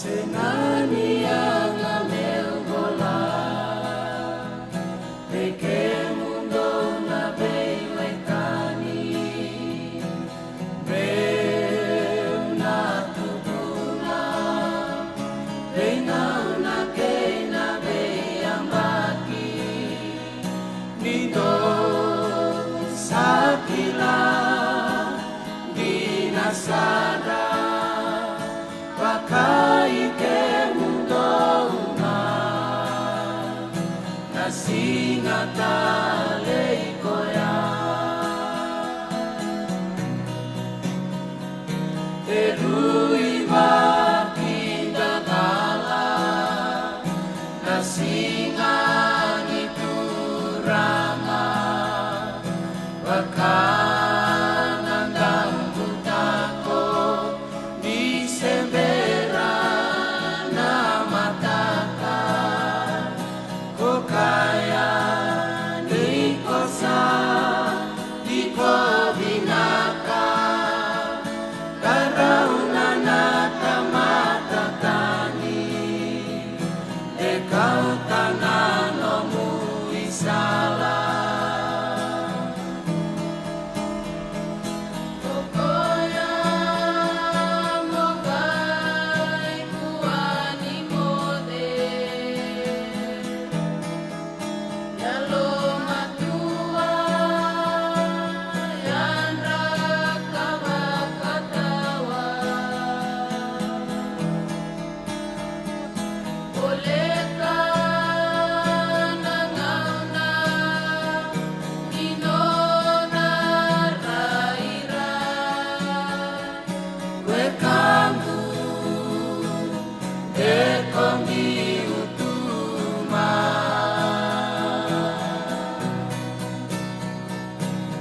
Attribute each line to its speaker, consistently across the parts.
Speaker 1: Senani yang amel bola Peke mundo na beilekani Beu na tutuna Beinau na keina beyambaki Nido sakila Dinasada Pakai ke mundo una Nasinga talei koya Terui bakinda gala Nasinga nituranga Bakanan dan butako Di sembera na mataka Kokaya di kosa di ko binaka Karauna na tamatatani Dekau tananomu isala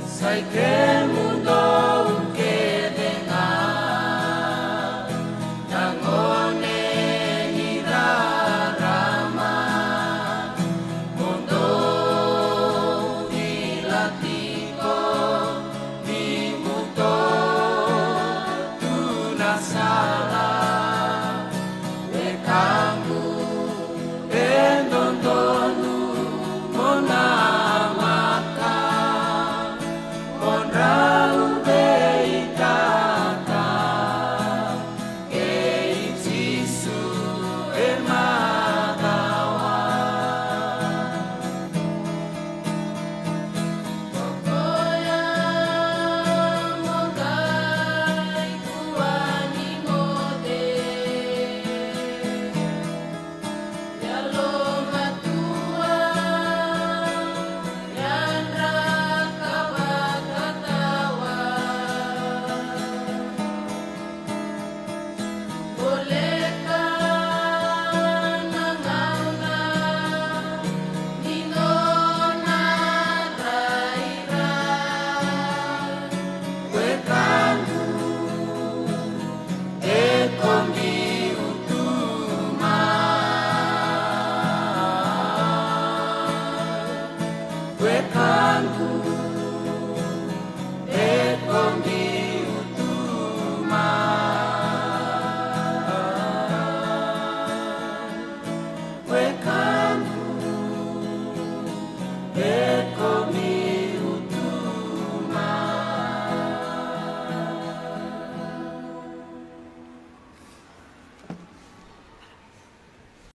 Speaker 1: Sai que mundo que dengar Nangone hirarama Mundo dilatiko Dimuto tunasala Ekamu endondonu monamaka Onrau beitata Kei Jisu emadawa Pokoya mogai kuani mode Yalo matua Yandra Kangku